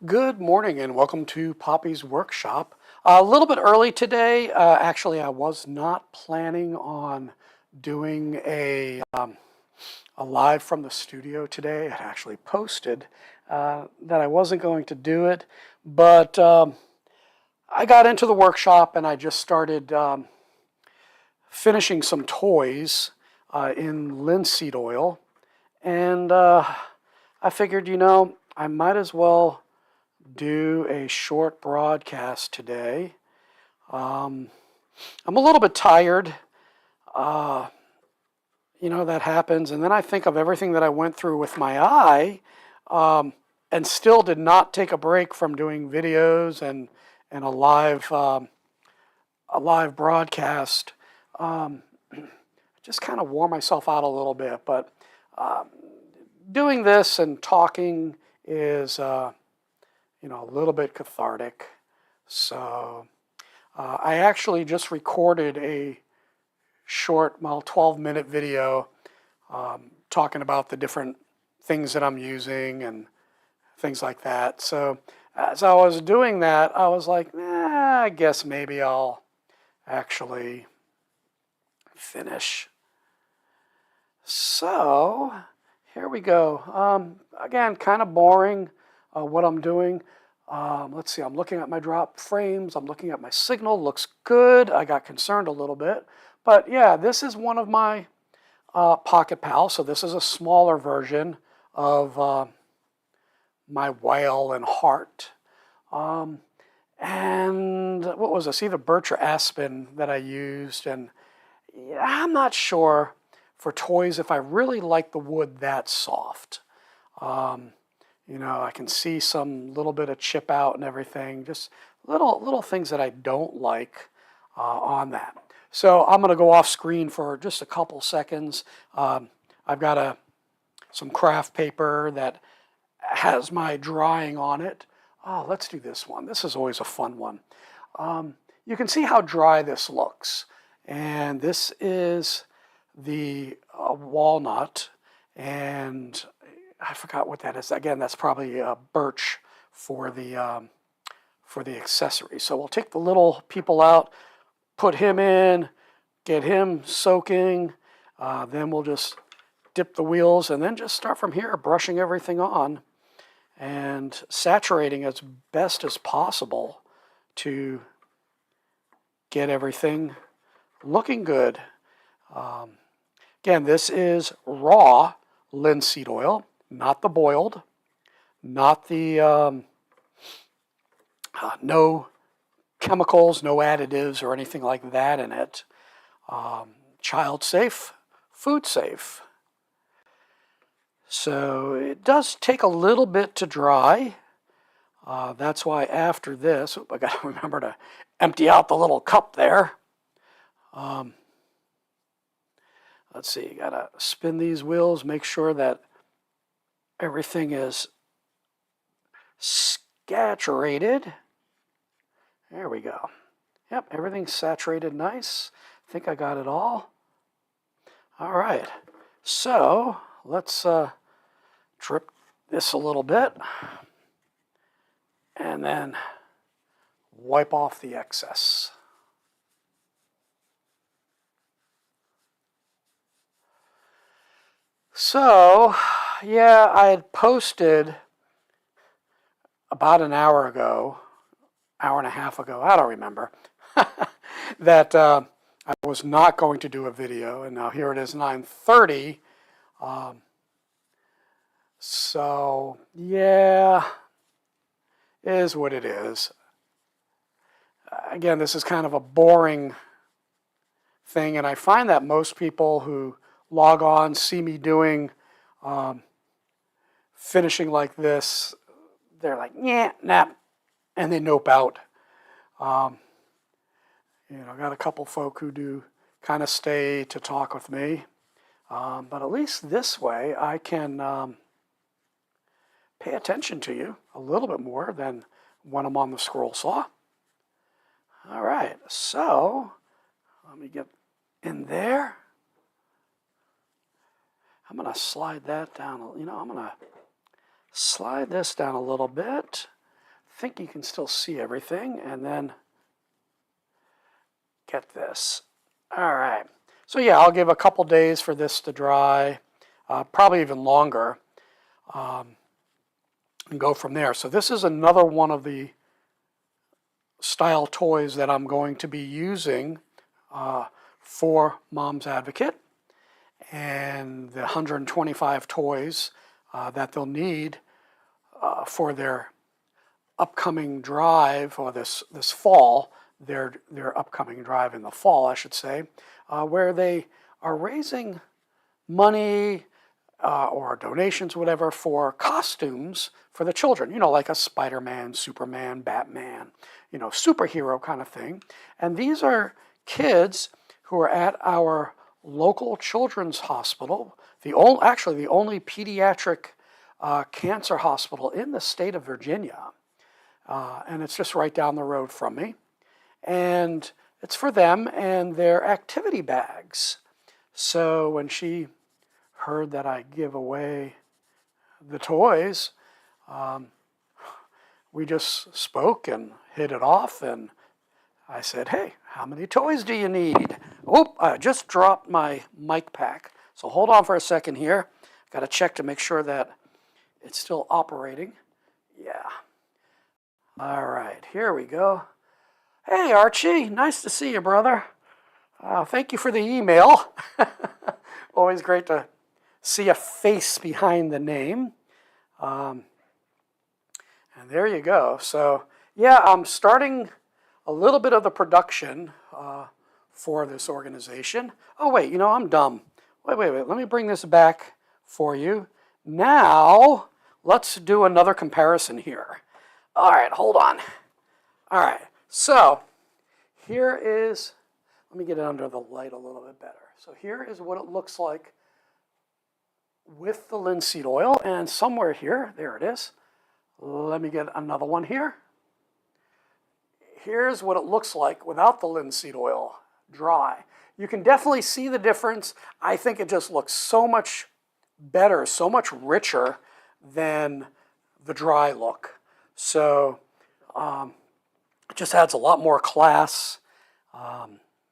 Good morning and welcome to Poppy's Workshop. A little bit early today. Actually, I was not planning on doing a live from the studio today. I actually posted that I wasn't going to do it, but I got into the workshop and I just started finishing some toys in linseed oil, and I figured, I might as well do a short broadcast today. I'm a little bit tired. That happens. And then I think of everything that I went through with my eye, and still did not take a break from doing videos and a live broadcast. Just kind of wore myself out a little bit. But doing this and talking is a little bit cathartic. So I actually just recorded a short, 12-minute video talking about the different things that I'm using and things like that. So as I was doing that, I was like, I guess maybe I'll actually finish. So here we go. Again, kind of boring. What I'm doing. Let's see, I'm looking at my drop frames, I'm looking at my signal, looks good. I got concerned a little bit. But yeah, this is one of my Pocket Pals, so this is a smaller version of my whale and heart. And what was this? Either birch or aspen that I used. And yeah, I'm not sure for toys if I really like the wood that soft. I can see some little bit of chip out and everything, just little things that I don't like on that. So I'm going to go off screen for just a couple seconds. I've got some craft paper that has my drawing on it. Oh, let's do this one. This is always a fun one. You can see how dry this looks. And this is the walnut, and I forgot what that is. Again, that's probably birch for the accessory. So we'll take the little people out, put him in, get him soaking. Then we'll just dip the wheels and then just start from here, brushing everything on and saturating as best as possible to get everything looking good. Again, this is raw linseed oil. Not the boiled, not the no chemicals, no additives or anything like that in it. Child safe, food safe. So it does take a little bit to dry. That's why after this, I got to remember to empty out the little cup there. Let's see, you got to spin these wheels, make sure that everything is saturated. There we go. Yep, everything's saturated nice. I think I got it all. All right, so let's drip this a little bit and then wipe off the excess. So, yeah, I had posted about an hour ago, hour and a half ago, I don't remember, that I was not going to do a video, and now here it is 9:30. So, yeah, it is what it is. Again, this is kind of a boring thing, and I find that most people who log on, see me doing finishing like this, they're like, yeah, nah, and they nope out. I got a couple folk who do kind of stay to talk with me, but at least this way I can pay attention to you a little bit more than when I'm on the scroll saw. All right, so let me get in there. I'm going to slide that down. I'm going to slide this down a little bit. think you can still see everything, and then get this. All right. So yeah, I'll give a couple days for this to dry, probably even longer, and go from there. So this is another one of the style toys that I'm going to be using for Mom's Advocate, and the 125 toys that they'll need for their upcoming drive, or this fall, their upcoming drive in the fall, I should say, where they are raising money or donations, whatever, for costumes for the children, like a Spider-Man, Superman, Batman, superhero kind of thing. And these are kids who are at our local children's hospital, actually the only pediatric cancer hospital in the state of Virginia. And it's just right down the road from me. And it's for them and their activity bags. So when she heard that I give away the toys, we just spoke and hit it off, and I said, hey, how many toys do you need? Oh, I just dropped my mic pack. So hold on for a second here. Got to check to make sure that it's still operating. Yeah. All right, here we go. Hey, Archie, nice to see you, brother. Thank you for the email. Always great to see a face behind the name. And there you go. So, yeah, I'm starting a little bit of the production for this organization. Oh, wait, I'm dumb. Wait. Let me bring this back for you. Now, let's do another comparison here. All right, hold on. All right, so here is, let me get it under the light a little bit better. So here is what it looks like with the linseed oil, and somewhere here, there it is. Let me get another one here. Here's what it looks like without the linseed oil, dry. You can definitely see the difference. I think it just looks so much better, so much richer than the dry look. So it just adds a lot more class.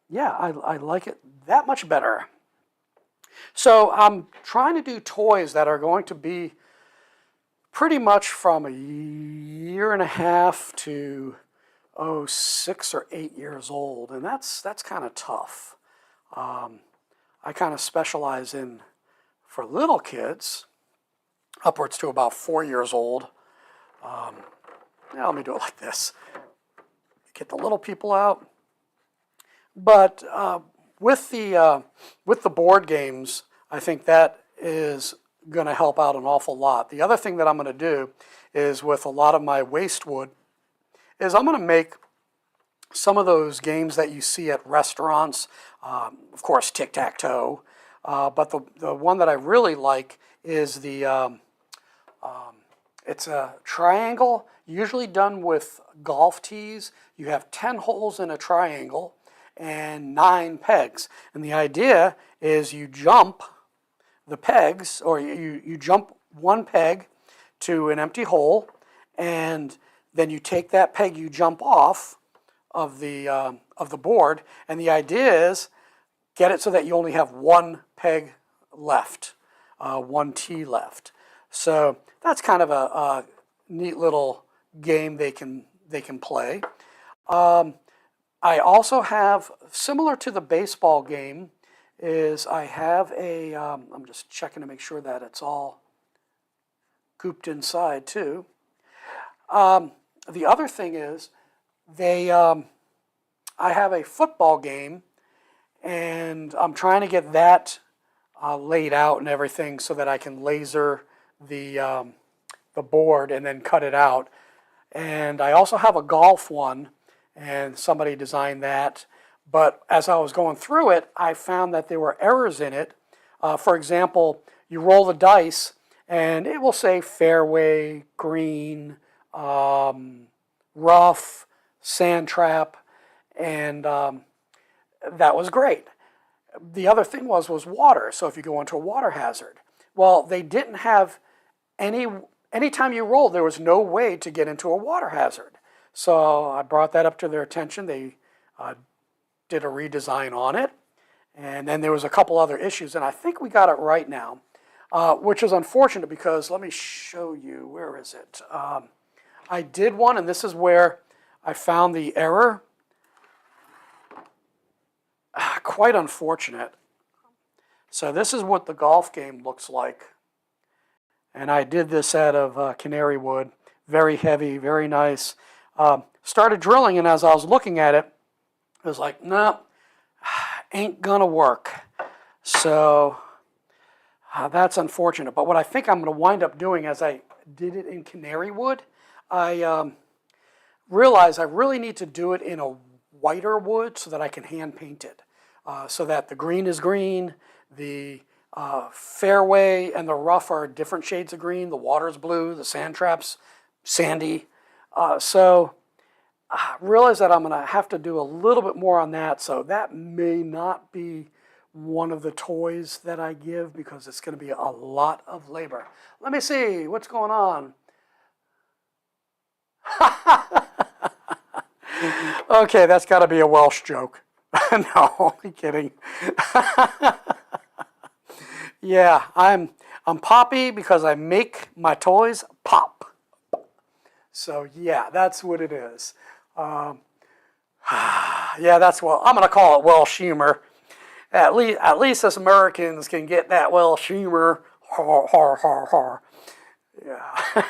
Yeah, I like it that much better. So I'm trying to do toys that are going to be pretty much from a year and a half to 6 or 8 years old, and that's kind of tough. I kind of specialize in, for little kids, upwards to about 4 years old. Now let me do it like this. Get the little people out. But with the board games, I think that is going to help out an awful lot. The other thing that I'm going to do is, with a lot of my waste wood, is I'm going to make some of those games that you see at restaurants. Of course, tic-tac-toe. But the one that I really like is it's a triangle, usually done with golf tees. You have 10 holes in a triangle and 9 pegs. And the idea is you jump the pegs, or you jump one peg to an empty hole, and then you take that peg you jump off of the board, and the idea is get it so that you only have one peg left, one tee left. So that's kind of a neat little game they can play. I also have, similar to the baseball game, is I have a, I'm just checking to make sure that it's all cooped inside too. The other thing is, I have a football game, and I'm trying to get that laid out and everything so that I can laser the board and then cut it out. And I also have a golf one, and somebody designed that. But as I was going through it, I found that there were errors in it. For example, you roll the dice, and it will say fairway, green, rough, sand trap, and that was great. The other thing was water. So if you go into a water hazard, well, they didn't have any anytime you rolled, there was no way to get into a water hazard. So I brought that up to their attention. They did a redesign on it. And then there was a couple other issues, and I think we got it right now, which is unfortunate because let me show you. Where is it? I did one, and this is where I found the error. Quite unfortunate. So this is what the golf game looks like. And I did this out of canary wood. Very heavy, very nice. Started drilling, and as I was looking at it, I was like, no, ain't gonna work. So that's unfortunate. But what I think I'm gonna wind up doing, as I did it in canary wood, I realized I really need to do it in a whiter wood so that I can hand paint it. So that the green is green, the fairway and the rough are different shades of green, the water's blue, the sand trap's sandy. So I realize that I'm going to have to do a little bit more on that, so that may not be one of the toys that I give because it's going to be a lot of labor. Let me see what's going on. Okay, that's got to be a Welsh joke. No, I'm kidding. Yeah, I'm poppy because I make my toys pop. So yeah, that's what it is. Yeah, that's what I'm going to call it. Welsh humor. At least us Americans can get that Welsh humor. Har har har har. Yeah.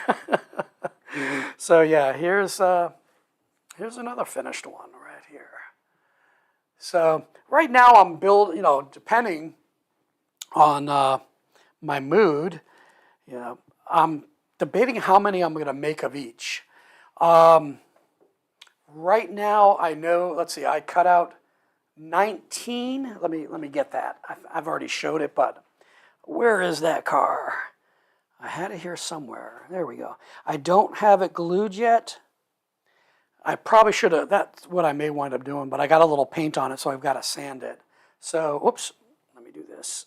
So yeah, here's another finished one right here. So right now I'm building, depending on my mood, I'm debating how many I'm going to make of each. Right now I know, let's see, I cut out 19. Let me get that. I've already showed it, but where is that car? I had it here somewhere. There we go. I don't have it glued yet. I probably should have. That's what I may wind up doing, but I got a little paint on it, so I've got to sand it. So, whoops, let me do this.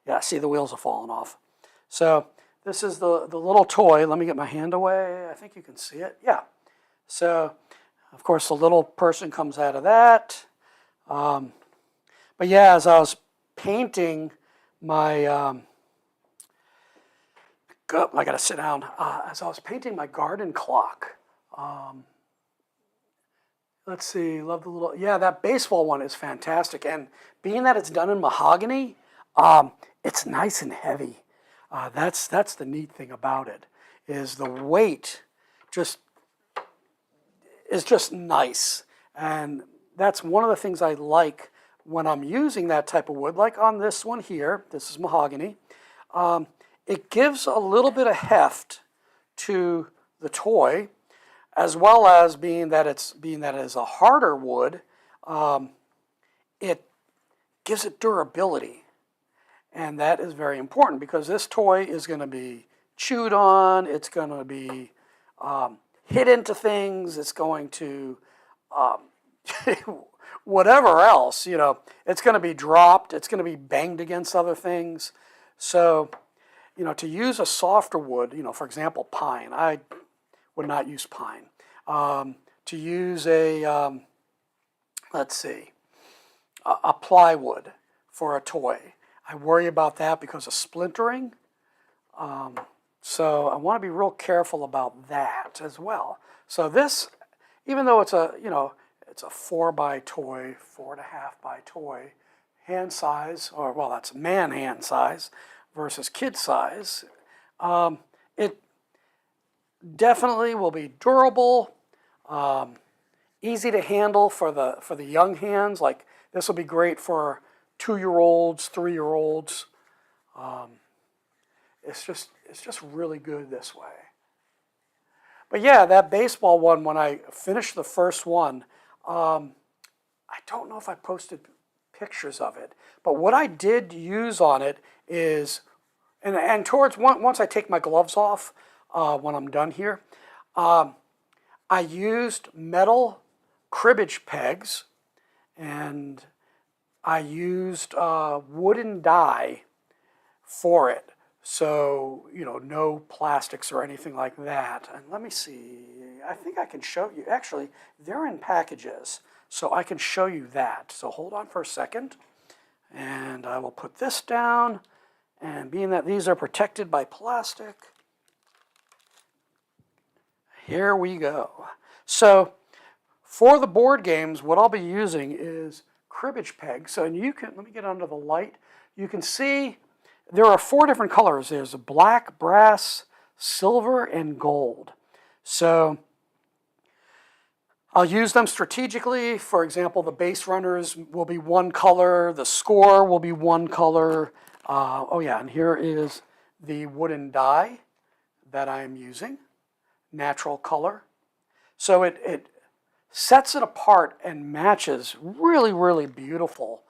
Yeah, see, the wheels are falling off. So this is the little toy. Let me get my hand away. I think you can see it. Yeah. So, of course, the little person comes out of that. But yeah, as I was painting my, I got to sit down. As I was painting my garden clock, let's see, love the little, yeah, that baseball one is fantastic. And being that it's done in mahogany, it's nice and heavy. That's the neat thing about it, is the weight is just nice. And that's one of the things I like when I'm using that type of wood, like on this one here. This is mahogany. It gives a little bit of heft to the toy, as well as being that it is a harder wood, it gives it durability. And that is very important because this toy is going to be chewed on, it's going to be hit into things, it's going to whatever else, it's going to be dropped, it's going to be banged against other things. So, to use a softer wood, for example, pine, I would not use pine. To use a, let's see, a plywood for a toy. I worry about that because of splintering. So I want to be real careful about that as well. So this, even though it's a 4x toy, 4.5 by toy, hand size, or well, that's man hand size versus kid size, it definitely will be durable, easy to handle for the young hands. Like this will be great for 2-year-olds, 3-year-olds. It's just really good this way. But yeah, that baseball one, when I finished the first one, I don't know if I posted pictures of it, but what I did use on it is, and towards once I take my gloves off, when I'm done here, I used metal cribbage pegs, and I used wooden die for it. So, no plastics or anything like that. And let me see, I think I can show you. Actually, they're in packages, so I can show you that. So hold on for a second, and I will put this down. And being that these are protected by plastic, here we go. So for the board games, what I'll be using is cribbage pegs. So and you can, let me get under the light. You can see there are 4 different colors. There's black, brass, silver, and gold. So I'll use them strategically. For example, the base runners will be one color. The score will be one color. Oh yeah, and here is the wooden die that I'm using. Natural color. So it sets it apart and matches really, really beautiful.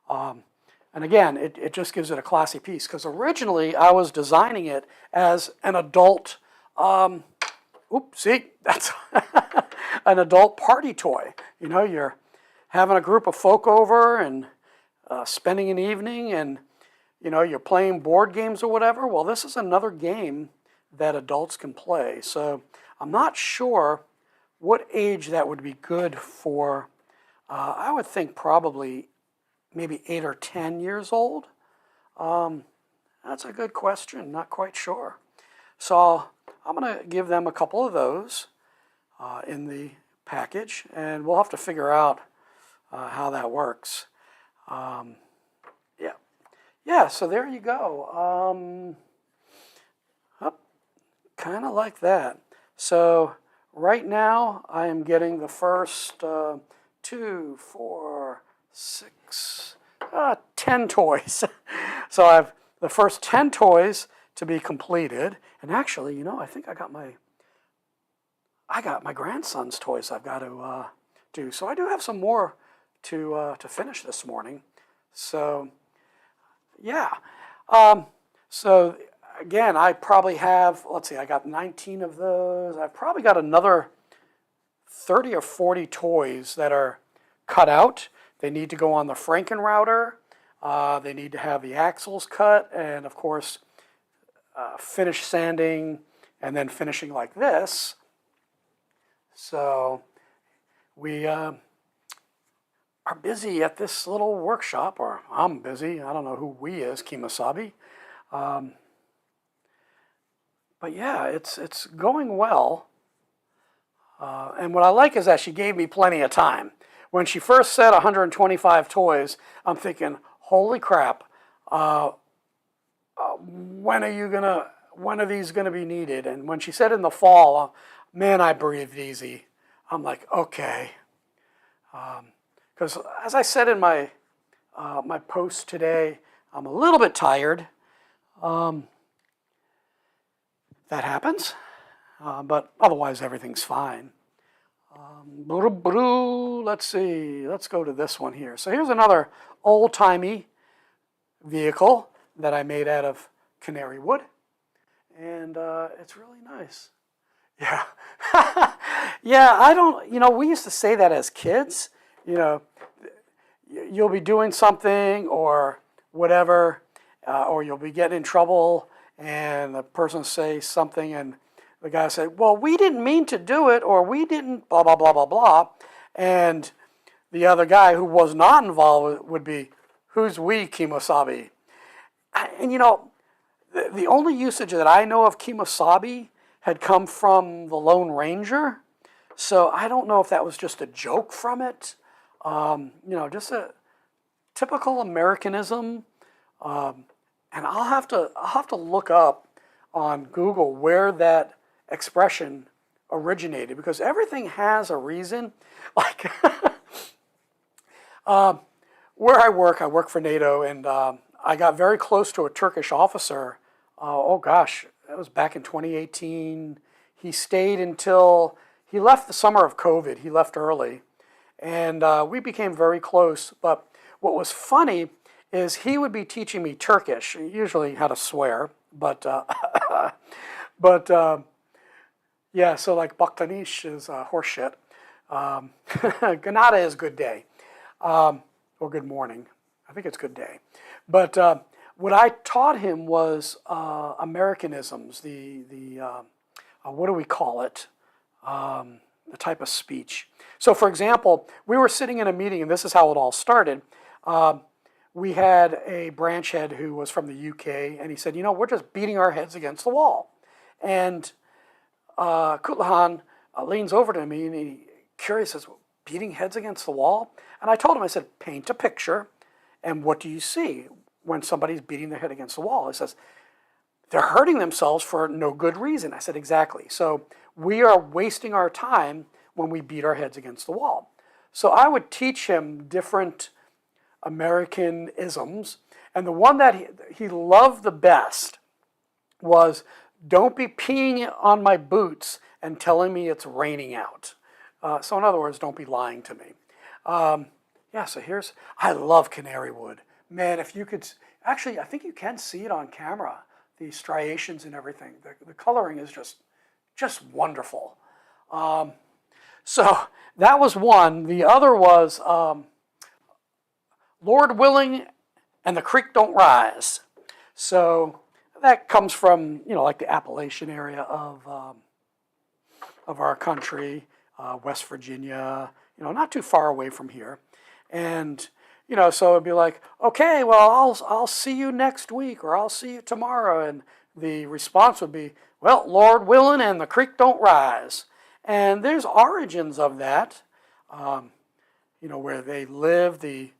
And again, it just gives it a classy piece, because originally I was designing it as an adult, see, that's an adult party toy. You're having a group of folk over and spending an evening, and you're playing board games or whatever. Well, this is another game that adults can play. So I'm not sure what age that would be good for. I would think probably maybe 8 or 10 years old. That's a good question, not quite sure. So I'm going to give them a couple of those in the package, and we'll have to figure out how that works. Yeah, so there you go. Kind of like that. So right now I am getting the first 2, 4, 6, 10 toys. So I have the first 10 toys to be completed. And actually, I think I got my grandson's toys I've got to do. So I do have some more to finish this morning. So yeah. So again, I probably have, let's see, I got 19 of those. I've probably got another 30 or 40 toys that are cut out. They need to go on the Frankenrouter. They need to have the axles cut, and of course, finish sanding, and then finishing like this. So we are busy at this little workshop, or I'm busy. I don't know who we is, Kemosabe. But yeah, it's going well. And what I like is that she gave me plenty of time. When she first said 125 toys, I'm thinking, holy crap, when are these gonna be needed? And when she said in the fall, man, I breathed easy. I'm like, okay. Because as I said in my post today, I'm a little bit tired. That happens, but otherwise everything's fine. Let's see, let's go to this one here. So here's another old-timey vehicle that I made out of canary wood, and it's really nice. Yeah. Yeah, I don't, we used to say that as kids, you'll be doing something or whatever, or you'll be getting in trouble, and the person says something, and the guy said, well, we didn't mean to do it, or we didn't blah, blah, blah, blah, blah. And the other guy who was not involved would be, who's we, Kemosabe? And the only usage that I know of Kemosabe had come from the Lone Ranger. So I don't know if that was just a joke from it. Just a typical Americanism. And I'll have to look up on Google where that expression originated, because everything has a reason. Like where I work for NATO, and I got very close to a Turkish officer. Oh gosh, that was back in 2018. He stayed until he left the summer of COVID. He left early, and we became very close. But what was funny is he would be teaching me Turkish, usually how to swear, but yeah, so like baktanish is horseshit. Ganada is good day, or good morning. I think it's good day. But what I taught him was Americanisms, what do we call it? The type of speech. So for example, we were sitting in a meeting, and this is how it all started. We had a branch head who was from the UK, and he said, you know, we're just beating our heads against the wall. And Kutlahan leans over to me, and he, curious, says, beating heads against the wall? And I told him, I said, paint a picture, and what do you see when somebody's beating their head against the wall? He says, they're hurting themselves for no good reason. I said, exactly. So we are wasting our time when we beat our heads against the wall. So I would teach him different American isms, and the one that he loved the best was, don't be peeing on my boots and telling me it's raining out. So in other words, don't be lying to me. Yeah, so here's, I love canary wood. Man, if you could, actually, I think you can see it on camera, the striations and everything. The coloring is just wonderful. So that was one. The other was, Lord willing and the creek don't rise. So that comes from, you know, like the Appalachian area of our country, West Virginia, you know, not too far away from here. And, you know, so it'd be like, okay, well, I'll see you next week, or I'll see you tomorrow. And the response would be, well, Lord willing and the creek don't rise. And there's origins of that, you know, where they live, the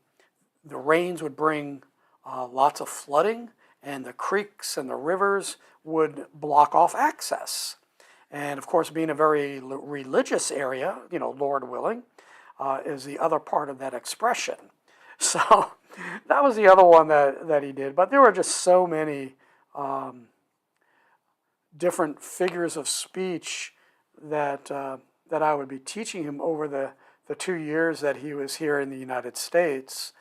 rains would bring lots of flooding, and the creeks and the rivers would block off access. And of course, being a very religious area, you know, Lord willing, is the other part of that expression. So that was the other one that he did. But there were just so many different figures of speech that I would be teaching him over the 2 years that he was here in the United States.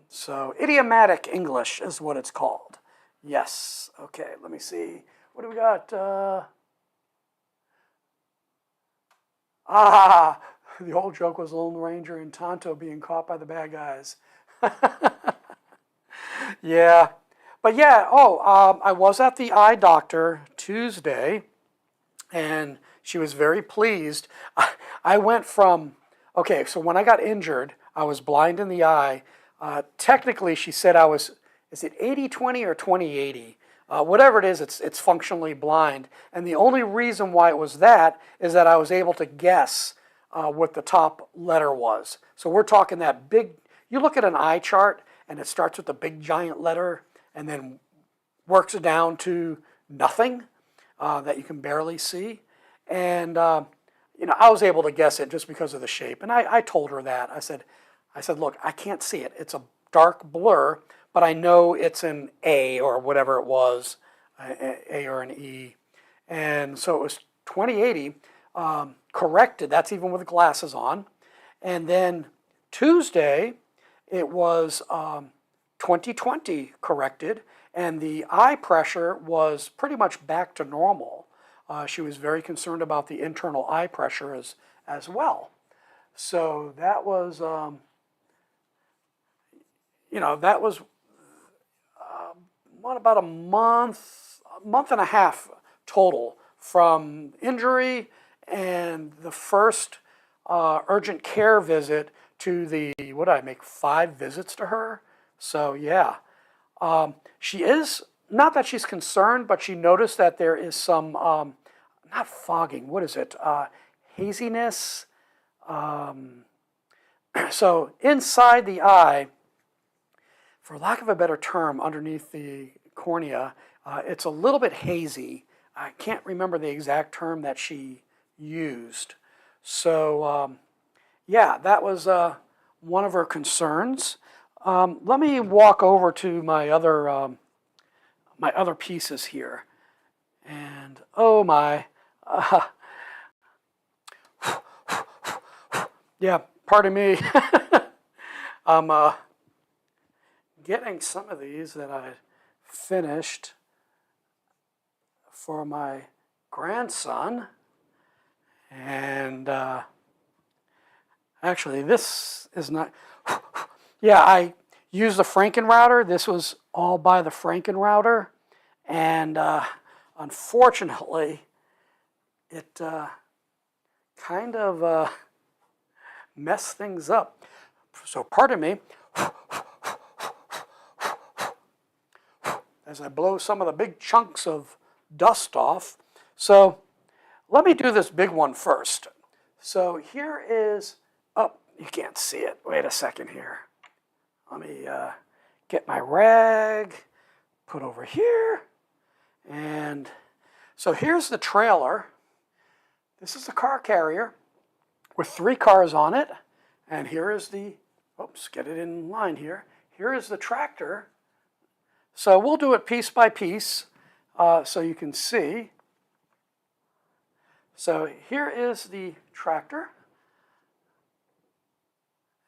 So idiomatic English is what it's called. Yes. Okay, let me see. What do we got? The old joke was Lone Ranger and Tonto being caught by the bad guys. Yeah. But yeah, I was at the eye doctor Tuesday, and she was very pleased. I went from, okay, so when I got injured, I was blind in the eye. Technically, she said I was, is it 80-20 or 20-80? Whatever it is, it's functionally blind. And the only reason why it was that is that I was able to guess what the top letter was. So we're talking that big, you look at an eye chart and it starts with the big giant letter and then works down to nothing that you can barely see. And you know, I was able to guess it just because of the shape. And I told her that. I said, look, I can't see it. It's a dark blur, but I know it's an A or whatever it was, A or an E. And so it was 2080 corrected. That's even with glasses on. And then Tuesday, it was 2020 corrected, and the eye pressure was pretty much back to normal. She was very concerned about the internal eye pressure as well. So that was, you know, that was about a month and a half total from injury and the first urgent care visit to the, what did I make, 5 visits to her? So yeah, she is, not that she's concerned, but she noticed that there is some, not fogging, what is it, haziness. So inside the eye, for lack of a better term, underneath the cornea, it's a little bit hazy. I can't remember the exact term that she used. So yeah, that was one of her concerns. Let me walk over to my other pieces here. And oh my, yeah, pardon me. I'm getting some of these that I finished for my grandson. And actually, this is not, yeah, I use the Franken router. This was all by the Franken router, and unfortunately, it kind of messed things up. So pardon me as I blow some of the big chunks of dust off. So let me do this big one first. So here is, oh, you can't see it. Wait a second here. Let me get my rag, put over here. And so here's the trailer. This is the car carrier with 3 cars on it. And here is the, oops, get it in line here. Here is the tractor. So we'll do it piece by piece so you can see. So here is the tractor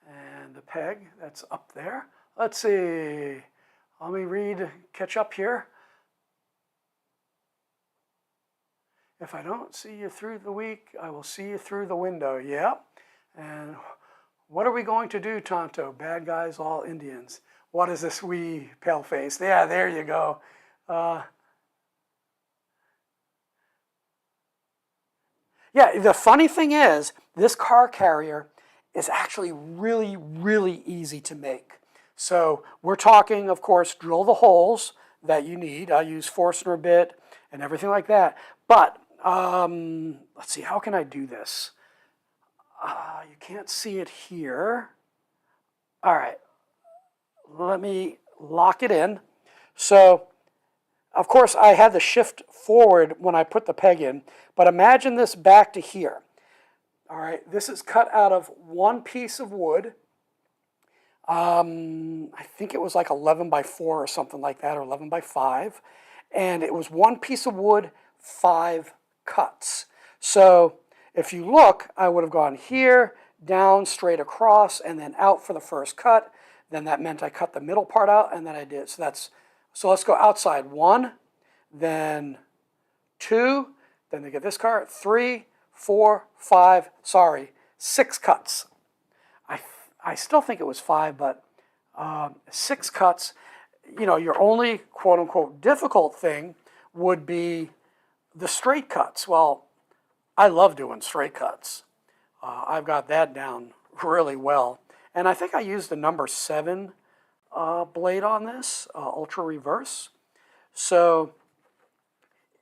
and the peg that's up there. Let's see. Let me catch up here. If I don't see you through the week, I will see you through the window. Yep. And what are we going to do, Tonto? Bad guys, all Indians. What is this wee pale face? Yeah, there you go. Yeah, the funny thing is, this car carrier is actually really, really easy to make. So we're talking, of course, drill the holes that you need. I use Forstner bit and everything like that. But let's see, how can I do this? You can't see it here. All right, let me lock it in. So, of course, I had the shift forward when I put the peg in, but imagine this back to here. All right, this is cut out of one piece of wood. I think it was like 11 by 4 or something like that, or 11 by 5. And it was one piece of wood, 5 cuts. So if you look, I would have gone here, down, straight across, and then out for the first cut. Then that meant I cut the middle part out, and then I did. So let's go outside. 1, then 2, then they get this car, 3, 4, 5, 6 cuts. I still think it was 5, but 6 cuts. You know, your only quote-unquote difficult thing would be the straight cuts. Well, I love doing straight cuts. I've got that down really well. And I think I used the number 7 blade on this, ultra reverse. So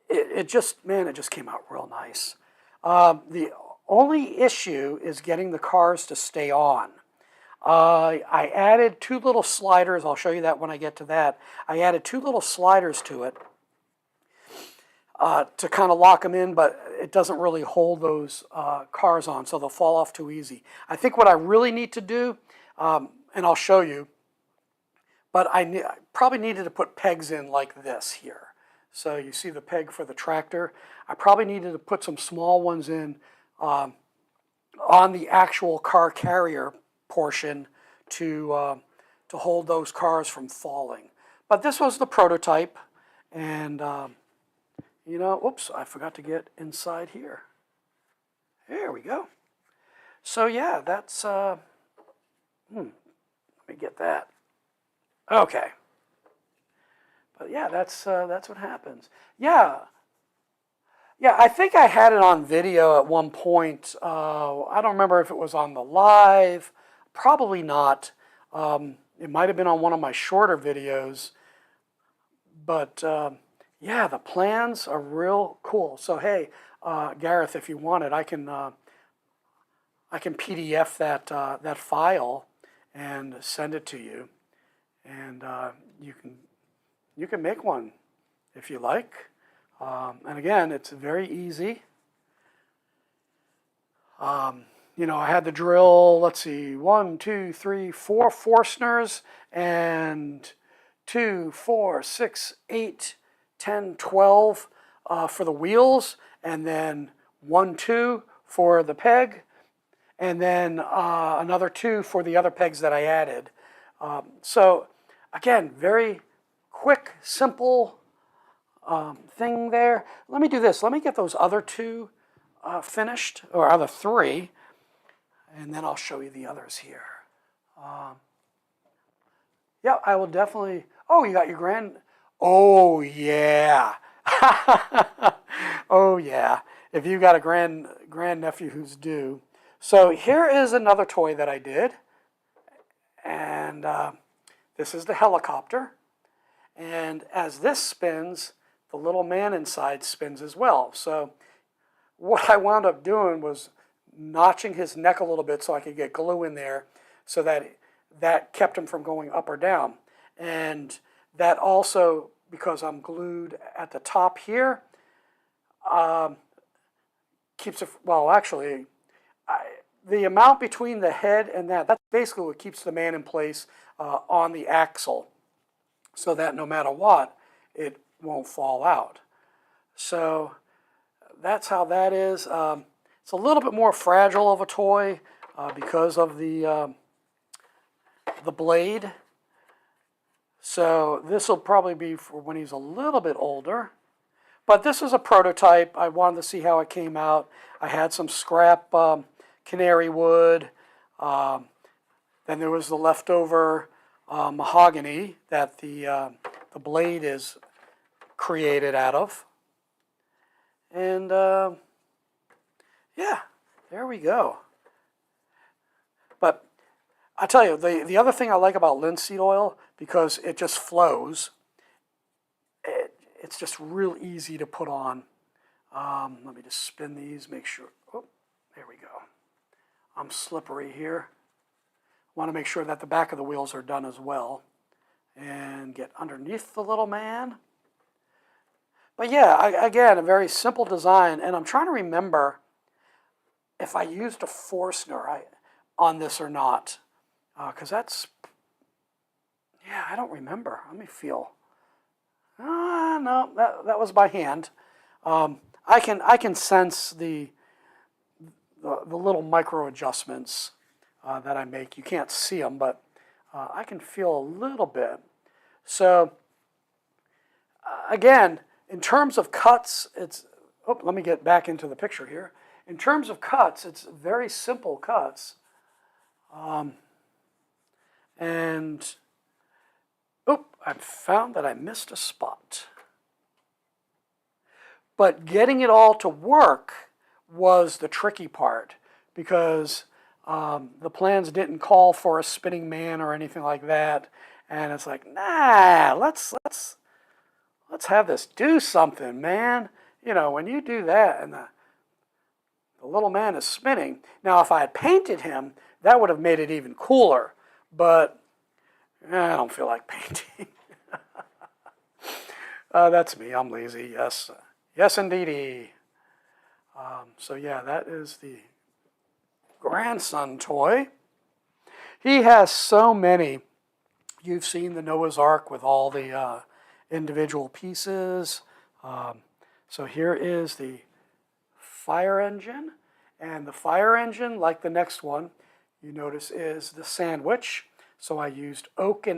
it just came out real nice. The only issue is getting the cars to stay on. I added 2 little sliders. I'll show you that when I get to that. I added 2 little sliders to it to kind of lock them in, but it doesn't really hold those cars on, so they'll fall off too easy. I think what I really need to do, and I'll show you, but I probably needed to put pegs in like this here. So you see the peg for the tractor. I probably needed to put some small ones in on the actual car carrier portion to hold those cars from falling. But this was the prototype, and you know, oops, I forgot to get inside here. There we go. So yeah, that's let me get that. Okay. But yeah, that's what happens. Yeah. Yeah, I think I had it on video at one point. I don't remember if it was on the live. Probably not. It might have been on one of my shorter videos. But yeah, the plans are real cool. So hey, Gareth, if you want it, I can PDF that file and send it to you, and you can make one if you like. And again, it's very easy. You know, I had to drill, let's see, 1, 2, 3, 4 Forstners, and 2, 4, 6, 8, 10, 12 for the wheels, and then 1, 2 for the peg, and then another 2 for the other pegs that I added. So again, very quick, simple thing there. Let me do this. Let me get those other 2 finished, or other 3, and then I'll show you the others here. Yeah, I will definitely. Oh, you got your grand. Oh yeah. Oh yeah. If you got a grandnephew who's due. So here is another toy that I did, and this is the helicopter. And as this spins, the little man inside spins as well. So what I wound up doing was notching his neck a little bit so I could get glue in there, so that kept him from going up or down. And that also, because I'm glued at the top here, keeps it, well, actually, the amount between the head and that's basically what keeps the man in place on the axle, so that no matter what, it won't fall out. So that's how that is. It's a little bit more fragile of a toy because of the blade. So this will probably be for when he's a little bit older. But this is a prototype. I wanted to see how it came out. I had some scrap canary wood. Then there was the leftover mahogany that the blade is created out of. And yeah, there we go. But I tell you, the other thing I like about linseed oil, because it just flows, it's just real easy to put on. Let me just spin these, make sure. Oh, there we go. I'm slippery here. Want to make sure that the back of the wheels are done as well. And get underneath the little man. But yeah, again, a very simple design. And I'm trying to remember if I used a Forstner on this or not. Because that's, yeah, I don't remember. Let me feel. No, that was by hand. I can sense the little micro adjustments that I make. You can't see them, but I can feel a little bit. So again, in terms of cuts, it's. Oh, let me get back into the picture here. In terms of cuts, it's very simple cuts. And I found that I missed a spot. But getting it all to work was the tricky part, because the plans didn't call for a spinning man or anything like that. And it's like, nah, let's have this do something, man. You know, when you do that and the little man is spinning. Now, if I had painted him, that would have made it even cooler. But I don't feel like painting. That's me. I'm lazy. Yes. Yes, indeedy. So yeah, that is the grandson toy. He has so many. You've seen the Noah's Ark with all the individual pieces. So here is the fire engine. And the fire engine, like the next one, you notice is the sandwich. So I used walnut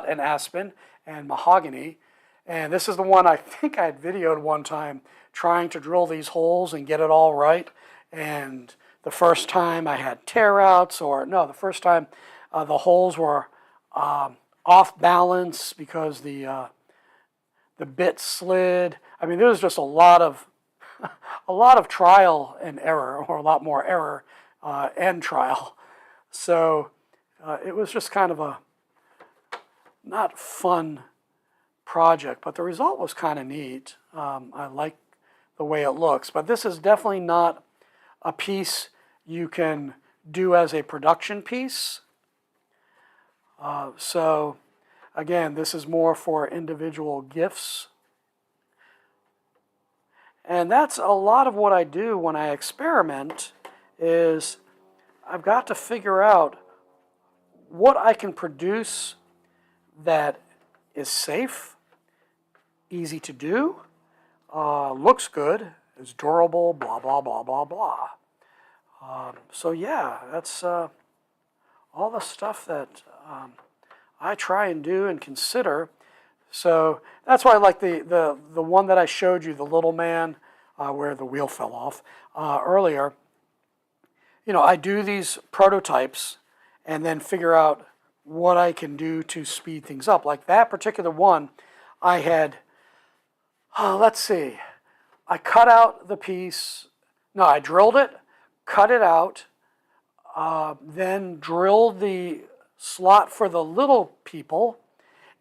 and aspen and mahogany. And this is the one I think I had videoed one time, trying to drill these holes and get it all right. And the first time I had tear outs, the first time the holes were off balance because the bit slid. I mean, there was just a lot of trial and error, or a lot more error and trial. So it was just kind of a not fun project, but the result was kind of neat. I like the way it looks, but this is definitely not a piece you can do as a production piece. So again, this is more for individual gifts. And that's a lot of what I do when I experiment, is I've got to figure out what I can produce that is safe, easy to do, looks good, is durable, blah, blah, blah, blah, blah. So yeah, that's all the stuff that I try and do and consider. So that's why I like the one that I showed you, the little man, where the wheel fell off earlier. You know, I do these prototypes, and then figure out what I can do to speed things up. Like that particular one, I had, let's see, I cut out the piece, no, I drilled it, cut it out, then drilled the slot for the little people,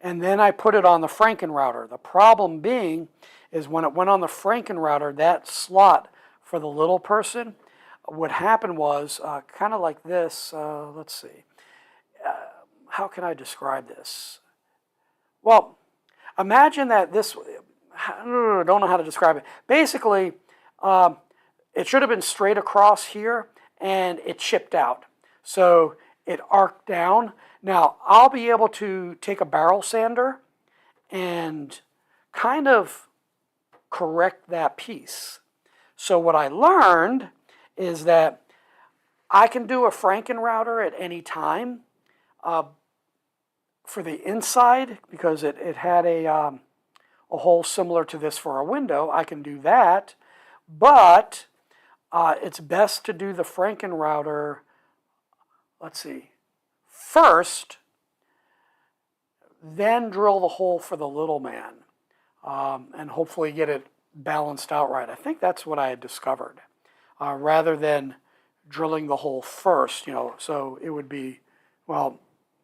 and then I put it on the Frankenrouter. The problem being is when it went on the Frankenrouter, that slot for the little person, what happened was kind of like this. Let's see. How can I describe this? Well, imagine that this, I don't know how to describe it. Basically, it should have been straight across here, and it chipped out. So it arced down. Now, I'll be able to take a barrel sander and kind of correct that piece. So what I learned is that I can do a Frankenrouter at any time for the inside, because it had a hole similar to this for a window. I can do that, but it's best to do the Frankenrouter, let's see, first, then drill the hole for the little man, and hopefully get it balanced out right. I think that's what I had discovered, rather than drilling the hole first, so it would be, well,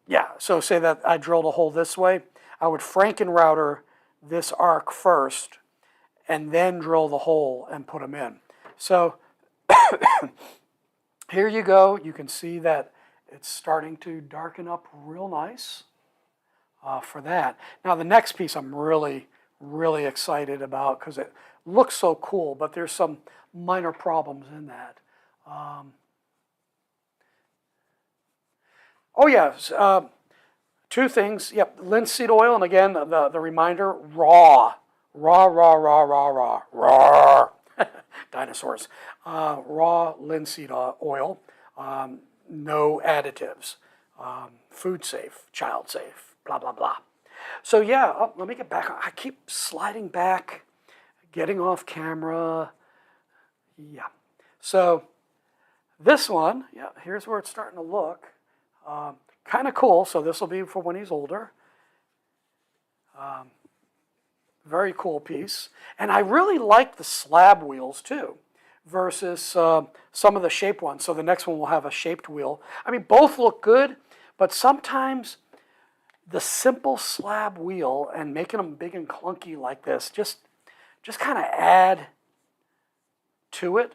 yeah, so say that I drilled a hole this way, I would Frankenrouter this arc first, and then drill the hole and put them in. So here you go. You can see that it's starting to darken up real nice for that. Now the next piece I'm really, really excited about because it looks so cool, but there's some minor problems in that. Oh yes, two things. Yep, linseed oil, and again the reminder: raw. Dinosaurs. Raw linseed oil. No additives. Food safe, child safe. Blah blah blah. So yeah, let me get back. I keep sliding back, getting off camera. Yeah. So this one, yeah, here's where it's starting to look. Kind of cool, so this will be for when he's older. Very cool piece. And I really like the slab wheels too, versus some of the shaped ones. So the next one will have a shaped wheel. I mean, both look good, but sometimes the simple slab wheel and making them big and clunky like this just kind of add to it.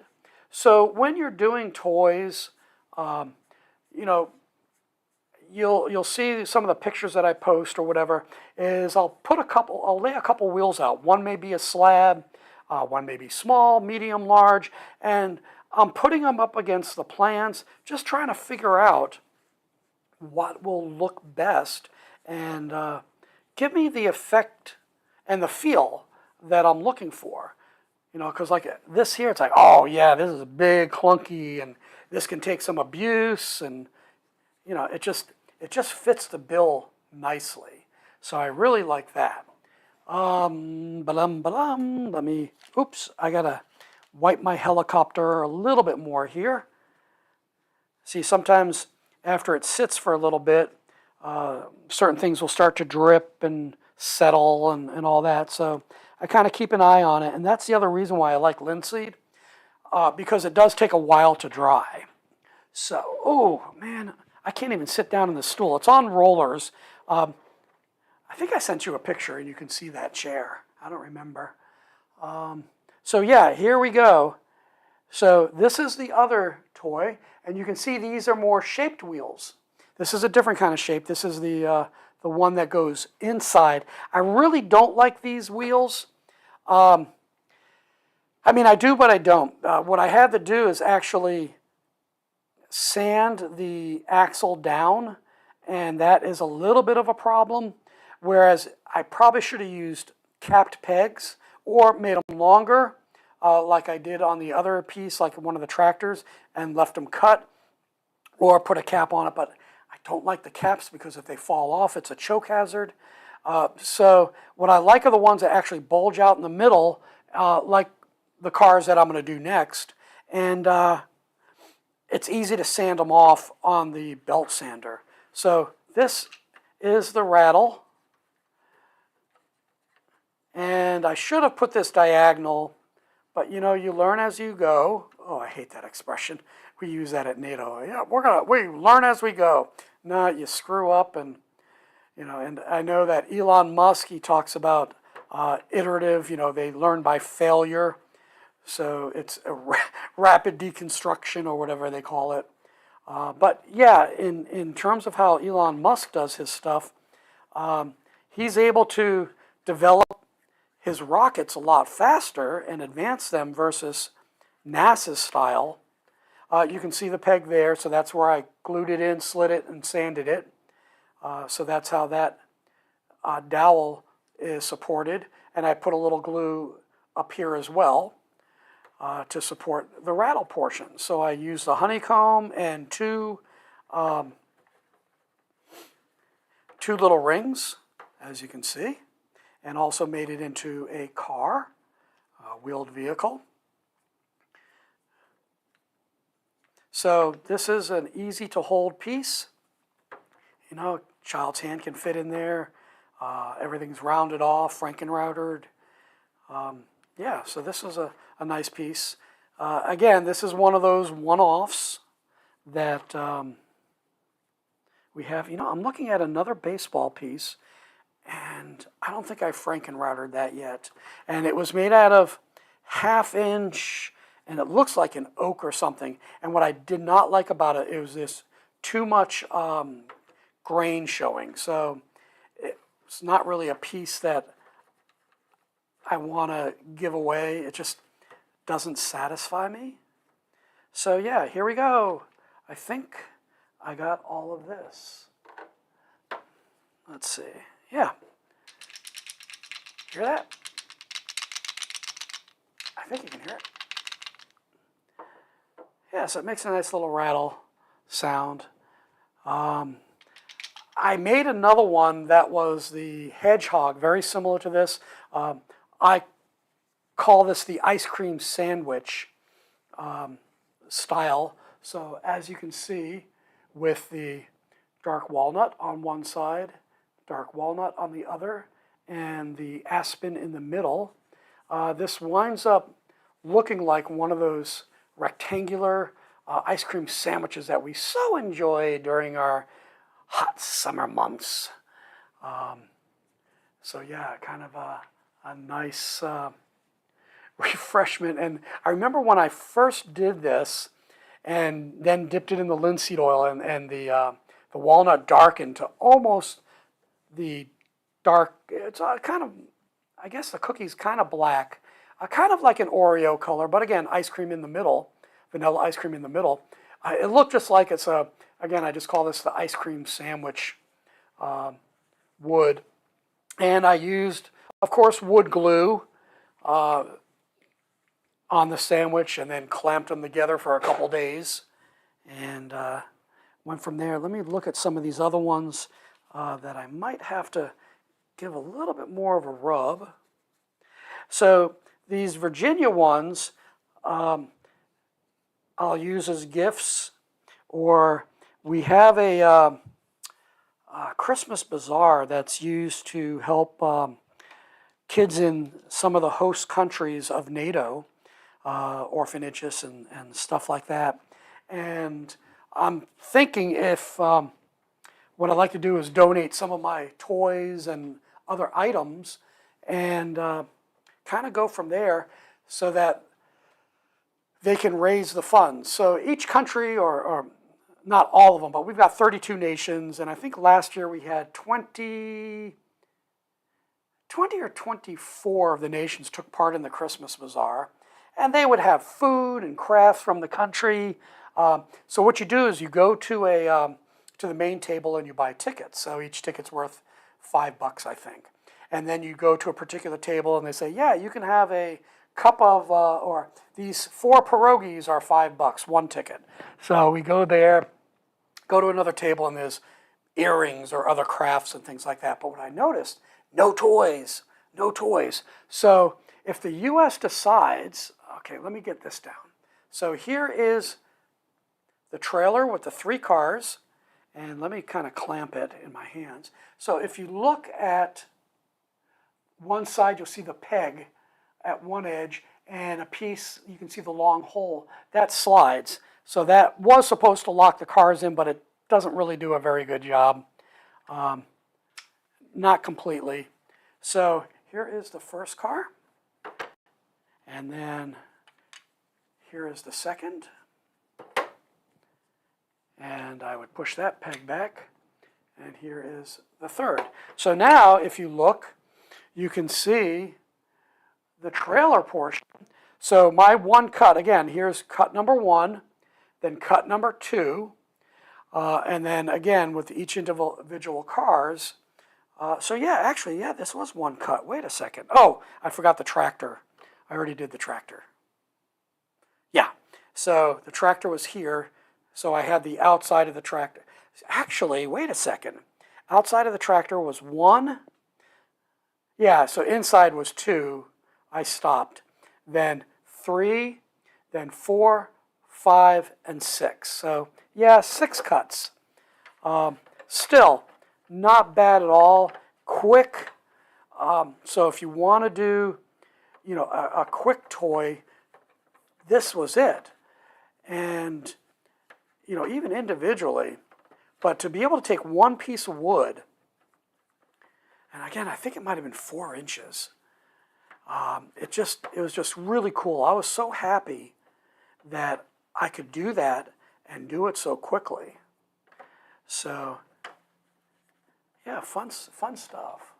So when you're doing toys, you'll see some of the pictures that I post or whatever, is I'll lay a couple wheels out. One may be a slab, one may be small, medium, large, and I'm putting them up against the plans, just trying to figure out what will look best and give me the effect and the feel that I'm looking for. Because like this here, it's like, oh yeah, this is big, clunky, and this can take some abuse, and it just fits the bill nicely. So I really like that. Let me, oops, I gotta wipe my helicopter a little bit more here. See, sometimes after it sits for a little bit, certain things will start to drip and settle and all that. So I kind of keep an eye on it. And that's the other reason why I like linseed, because it does take a while to dry. So, oh man, I can't even sit down in the stool. It's on rollers. I think I sent you a picture and you can see that chair. I don't remember. So yeah, here we go. So this is the other toy, and you can see these are more shaped wheels. This is a different kind of shape. This is the one that goes inside. I really don't like these wheels. I mean, I do, but I don't. What I had to do is actually sand the axle down, and that is a little bit of a problem, whereas I probably should have used capped pegs or made them longer, like I did on the other piece, like one of the tractors, and left them cut, or put a cap on it. But I don't like the caps because if they fall off, it's a choke hazard. So what I like are the ones that actually bulge out in the middle, like the cars that I'm going to do next. And it's easy to sand them off on the belt sander. So this is the rattle. And I should have put this diagonal, but you know, you learn as you go. Oh, I hate that expression. We use that at NATO. Yeah, we learn as we go. No, you screw up, and you know. And I know that Elon Musk, he talks about iterative. You know, they learn by failure. So it's a rapid deconstruction or whatever they call it. But yeah, in terms of how Elon Musk does his stuff, he's able to develop his rockets a lot faster and advance them versus NASA's style. You can see the peg there, so that's where I glued it in, slid it, and sanded it. So that's how that dowel is supported. And I put a little glue up here as well to support the rattle portion. So I used a honeycomb and two little rings, as you can see, and also made it into a car, a wheeled vehicle. So this is an easy to hold piece. You know, child's hand can fit in there. Everything's rounded off, Frankenroutered. Yeah, so this is a nice piece. Again, this is one of those one-offs that we have. You know, I'm looking at another baseball piece, and I don't think I Frankenroutered that yet. And it was made out of 1/2 inch, and it looks like an oak or something. And what I did not like about it, it was this too much grain showing. So it's not really a piece that I want to give away. It just doesn't satisfy me. So yeah, here we go. I think I got all of this. Let's see. Yeah. Hear that? I think you can hear it. Yeah, so it makes a nice little rattle sound. I made another one that was the hedgehog, very similar to this. I call this the ice cream sandwich style. So as you can see, with the dark walnut on one side, dark walnut on the other, and the aspen in the middle, this winds up looking like one of those rectangular ice cream sandwiches that we so enjoy during our hot summer months. So yeah, kind of a nice refreshment. And I remember when I first did this and then dipped it in the linseed oil, and the walnut darkened to almost the dark, it's kind of, I guess the cookie's kind of black, kind of like an Oreo color, but again, ice cream in the middle, vanilla ice cream in the middle. It looked just like it's a, again, I just call this the ice cream sandwich wood. And I used, of course, wood glue on the sandwich, and then clamped them together for a couple days, and went from there. Let me look at some of these other ones that I might have to give a little bit more of a rub. So these Virginia ones I'll use as gifts, or we have a Christmas bazaar that's used to help kids in some of the host countries of NATO, orphanages and stuff like that. And I'm thinking if what I'd like to do is donate some of my toys and other items, and kind of go from there so that they can raise the funds. So each country, or not all of them, but we've got 32 nations, and I think last year we had 20 or 24 of the nations took part in the Christmas Bazaar, and they would have food and crafts from the country. So what you do is you go to the main table and you buy tickets. So each ticket's worth $5, I think. And then you go to a particular table and they say, yeah, you can have a cup of, or these 4 pierogies are $5, one ticket. So we go there, go to another table, and there's earrings or other crafts and things like that. But what I noticed, no toys, no toys. So if the U.S. decides, okay, let me get this down. So here is the trailer with the 3 cars, and let me kind of clamp it in my hands. So if you look at one side, you'll see the peg at one edge, and a piece, you can see the long hole, that slides. So that was supposed to lock the cars in, but it doesn't really do a very good job. Not completely. So here is the first car, and then here is the second. And I would push that peg back, and here is the third. So now, if you look, you can see the trailer portion. So my one cut, again, here's cut number 1, then cut number 2, and then again with each individual cars. So yeah, actually, yeah, this was one cut. Wait a second. Oh, I forgot the tractor. I already did the tractor. Yeah, so the tractor was here, so I had the outside of the tractor. Actually, wait a second. Outside of the tractor was 1. Yeah, so inside was 2. I stopped. Then 3, then 4, 5, and 6. So yeah, 6 cuts. Still, not bad at all. Quick. So if you want to do, you know, a quick toy, this was it. And, you know, even individually, but to be able to take one piece of wood, and again, I think it might have been 4 inches. It was just really cool. I was so happy that I could do that and do it so quickly. So, yeah, fun stuff.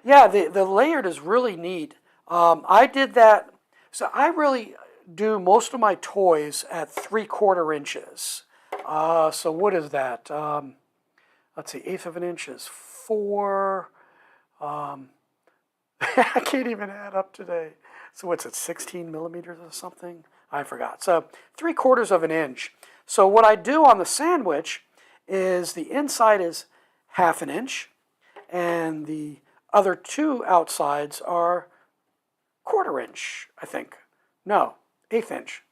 Yeah, the layered is really neat. I did that. So I really do most of my toys at 3/4 inches. So what is that? Let's see, 1/8 of an inch is 4. I can't even add up today. So what's it, 16 millimeters or something? I forgot. So 3/4 of an inch. So what I do on the sandwich is the inside is 1/2 inch, and the other 2 outsides are 1/4 inch, I think. No, 1/8 inch.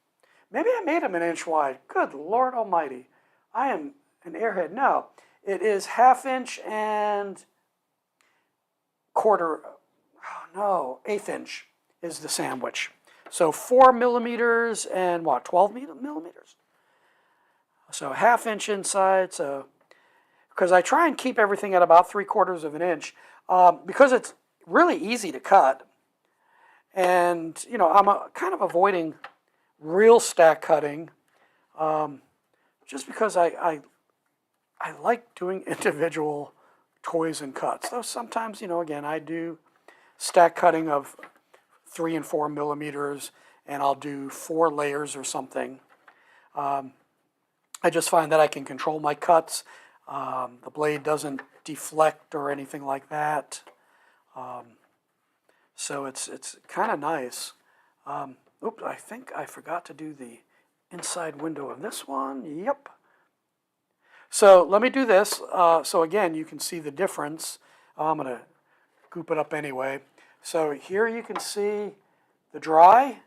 Maybe I made them an inch wide. Good Lord Almighty. I am an airhead. No, it is 1/2 inch and 1/8 inch is the sandwich. So 4 millimeters and what, 12 millimeters? So 1/2 inch inside. So because I try and keep everything at about 3/4 of an inch, because it's really easy to cut. And, you know, I'm kind of avoiding real stack cutting, just because I like doing individual toys and cuts. Though sometimes, you know, again, I do stack cutting of 3 and 4 millimeters, and I'll do 4 layers or something. I just find that I can control my cuts. The blade doesn't deflect or anything like that. So it's kind of nice. Oops, I think I forgot to do the inside window of this one. Yep. So let me do this. So again, you can see the difference. I'm going to goop it up anyway. So here you can see the dry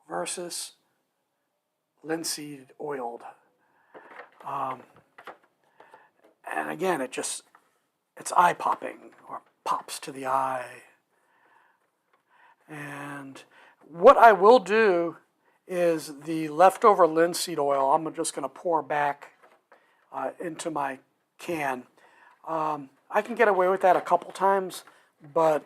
versus linseed oiled. And again, it's eye-popping, or pops to the eye. And what I will do is the leftover linseed oil, I'm just going to pour back into my can. I can get away with that a couple times, but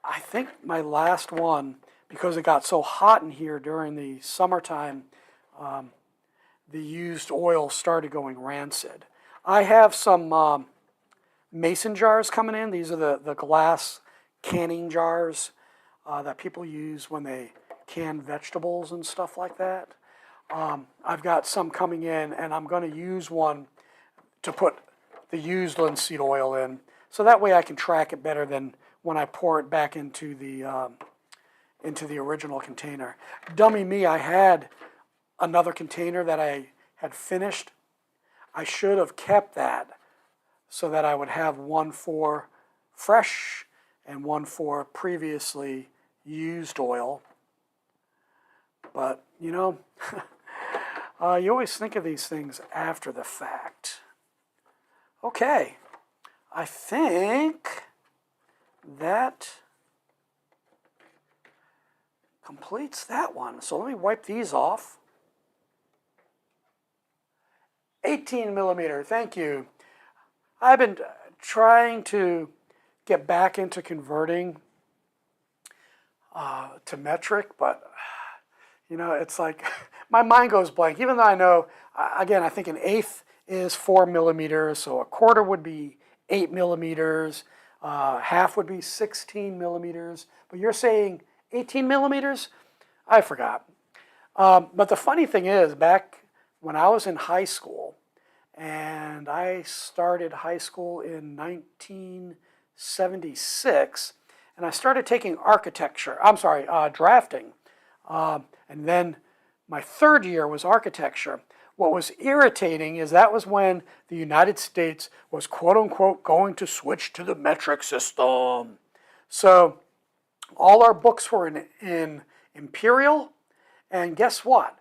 I think my last one, because it got so hot in here during the summertime, the used oil started going rancid. I have some mason jars coming in. These are the glass canning jars that people use when they can vegetables and stuff like that. I've got some coming in, and I'm going to use one to put the used linseed oil in, so that way I can track it better than when I pour it back into the original container. Dummy me, I had another container that I had finished. I should have kept that so that I would have one for fresh and one for previously used oil. But, you know, you always think of these things after the fact. Okay, I think that completes that one. So let me wipe these off. 18 millimeter, thank you. I've been trying to get back into converting to metric, but you know, it's like my mind goes blank. Even though I know, again, I think an eighth is 4 millimeters, so a quarter would be 8 millimeters, half would be 16 millimeters. But you're saying 18 millimeters? I forgot. But the funny thing is, back when I was in high school, and I started high school in 1976, and I started taking drafting. And then my third year was architecture. What was irritating is that was when the United States was, quote unquote, going to switch to the metric system. So all our books were in imperial, and guess what?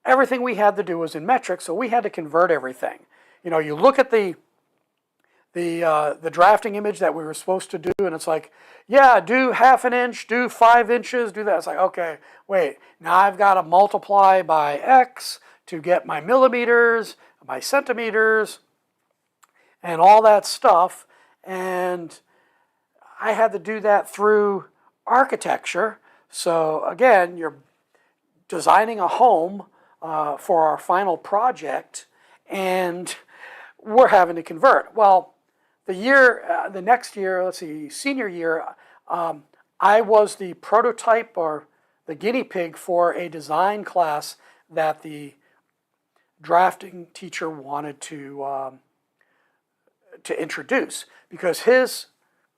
Everything we had to do was in metric, so we had to convert everything. You know, you look at the drafting image that we were supposed to do, and it's like, yeah, do half an inch, do 5 inches, do that. It's like, okay, wait, now I've got to multiply by X to get my millimeters, my centimeters, and all that stuff. And I had to do that through architecture. So again, you're designing a home for our final project, and we're having to convert. Well, the next year, let's see, senior year, I was the prototype or the guinea pig for a design class that the drafting teacher wanted to introduce, because his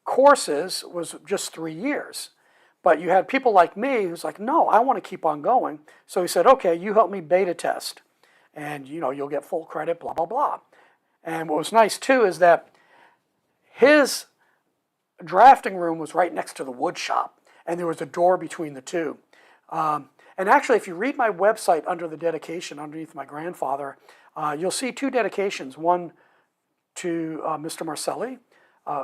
courses was just 3 years. But you had people like me who's like, no, I want to keep on going. So he said, okay, you help me beta test, and you know, you'll get full credit, blah, blah, blah. And what was nice too is that his drafting room was right next to the wood shop, and there was a door between the two. And actually, if you read my website under the dedication, underneath my grandfather, you'll see 2 dedications. One to Mr. Marcelli,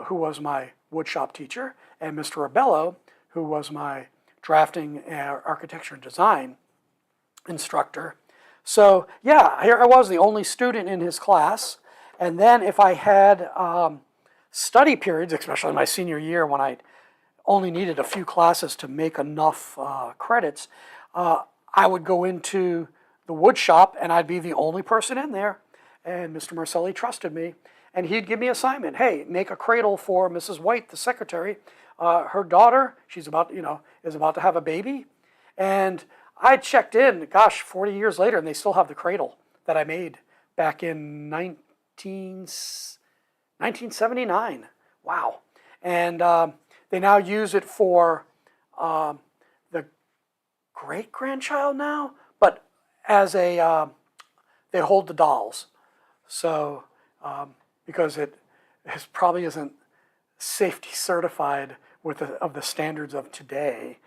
who was my woodshop teacher, and Mr. Abello, who was my drafting, architecture, and design instructor. So yeah, here I was, the only student in his class. And then if I had study periods, especially my senior year when I only needed a few classes to make enough credits, I would go into the wood shop and I'd be the only person in there. And Mr. Marcelli trusted me, and he'd give me assignment. Hey, make a cradle for Mrs. White, the secretary. Her daughter, she's about, is about to have a baby. And I checked in, gosh, 40 years later, and they still have the cradle that I made back in 1979. Wow. And they now use it for the great-grandchild now, but as a, they hold the dolls. So, because it probably isn't safety certified with of the standards of today.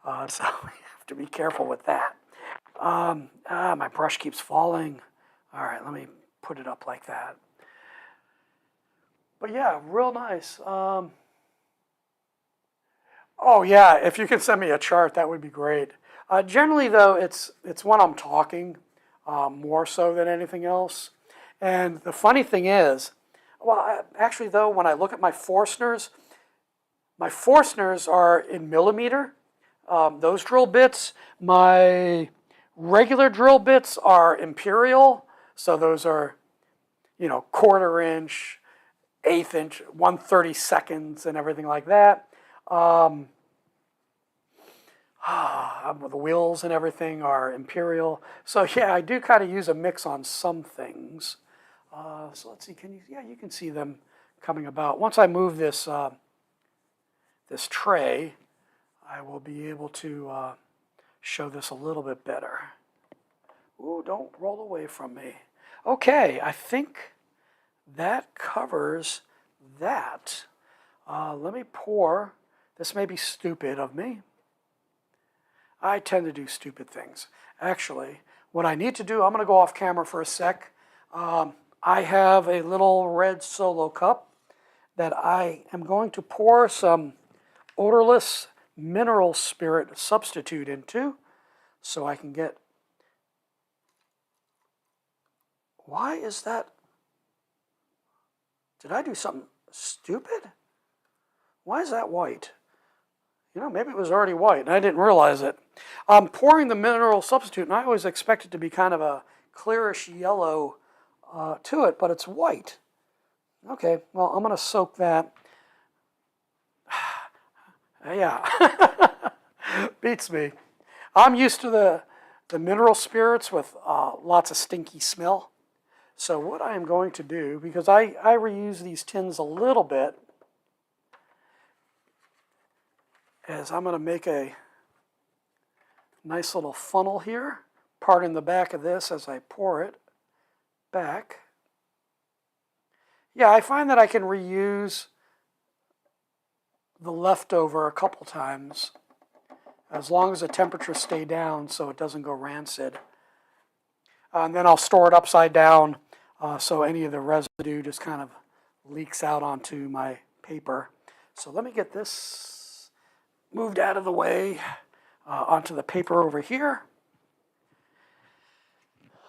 So we have to be careful with that. My brush keeps falling. All right, let me put it up like that. But yeah, real nice. Oh yeah, if you can send me a chart, that would be great. Generally though, it's when I'm talking more so than anything else. And the funny thing is, well, actually though, when I look at my Forstners are in millimeter. Those drill bits, my regular drill bits are imperial. So those are, quarter inch, eighth inch, 1/32 and everything like that. The wheels and everything are imperial. So yeah, I do kind of use a mix on some things. So let's see, you can see them coming about. Once I move this, this tray, I will be able to show this a little bit better. Ooh, don't roll away from me. Okay, I think that covers that. Let me pour. This may be stupid of me. I tend to do stupid things. Actually, what I need to do, I'm going to go off camera for a sec. I have a little red Solo cup that I am going to pour some odorless mineral spirit substitute into so I can get... Why is that? Did I do something stupid? Why is that white? You know, maybe it was already white and I didn't realize it. I'm pouring the mineral substitute, and I always expect it to be kind of a clearish yellow to it, but it's white. Okay, well, I'm going to soak that. Yeah, beats me. I'm used to the mineral spirits with lots of stinky smell. So what I am going to do, because I reuse these tins a little bit, is I'm going to make a nice little funnel here, part in the back of this as I pour it back. Yeah, I find that I can reuse the leftover a couple times as long as the temperatures stay down so it doesn't go rancid. And then I'll store it upside down so any of the residue just kind of leaks out onto my paper. So let me get this moved out of the way onto the paper over here.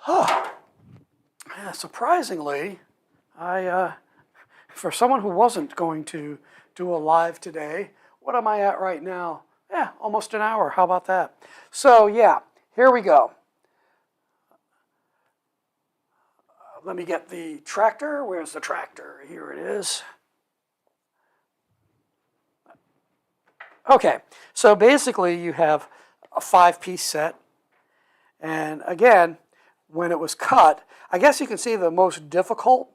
Yeah, surprisingly, for someone who wasn't going to do a live today, what am I at right now? Yeah, almost an hour. How about that? So yeah, here we go. Let me get the tractor. Where's the tractor? Here it is. Okay, so basically you have a 5-piece set. And again, when it was cut, I guess you can see the most difficult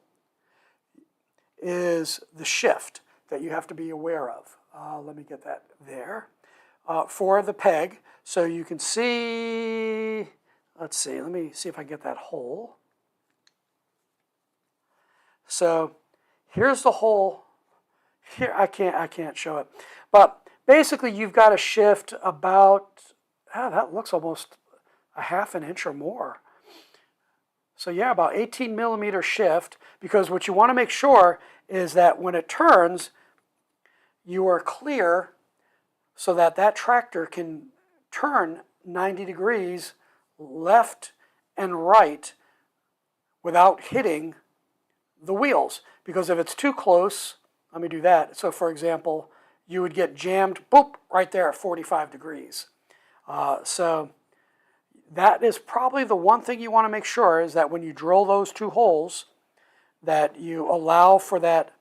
is the shift that you have to be aware of. Let me get that there. For the peg, so you can see, let's see, let me see if I can get that hole. So here's the hole. Here, I can't show it. But basically you've got to shift about, that looks almost a half an inch or more. So yeah, about 18 millimeter shift, because what you want to make sure is that when it turns, you are clear so that that tractor can turn 90 degrees left and right without hitting the wheels. Because if it's too close, let me do that. So for example, you would get jammed, boop, right there at 45 degrees. So that is probably the one thing you want to make sure is that when you drill those two holes, that you allow for that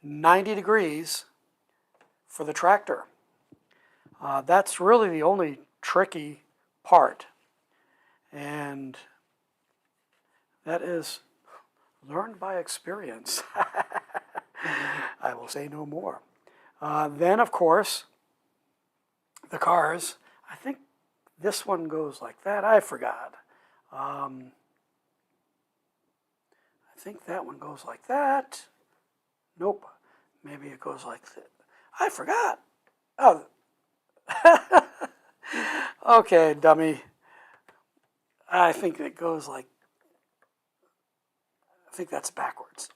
90 degrees for the tractor. That's really the only tricky part. And that is learned by experience. I will say no more. Then, of course, the cars. I think this one goes like that. I forgot. I think that one goes like that. Nope. Maybe it goes like that. I forgot. Oh. Okay, dummy. I think it goes like, I think that's backwards.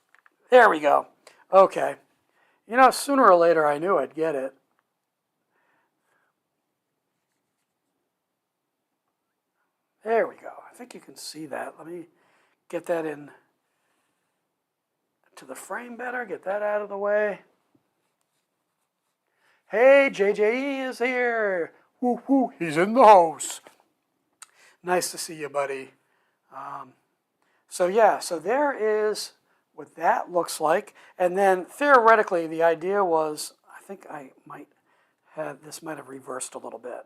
There we go. Okay. You know, sooner or later I knew I'd get it. There we go. I think you can see that. Let me get that in to the frame better. Get that out of the way. Hey, JJE is here. Woo woo, he's in the house. Nice to see you, buddy. So yeah, so there is what that looks like. And then theoretically, the idea was, I think I might have, this might have reversed a little bit.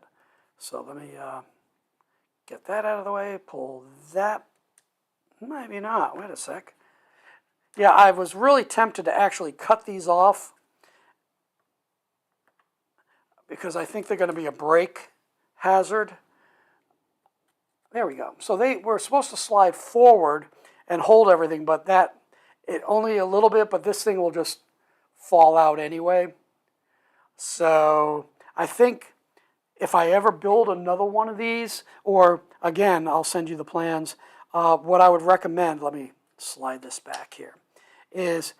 So let me get that out of the way, pull that, maybe not, wait a sec. Yeah, I was really tempted to actually cut these off because I think they're going to be a brake hazard. There we go. So they were supposed to slide forward and hold everything, but that, it only a little bit, but this thing will just fall out anyway. So I think if I ever build another one of these, or again, I'll send you the plans, what I would recommend, let me slide this back here, is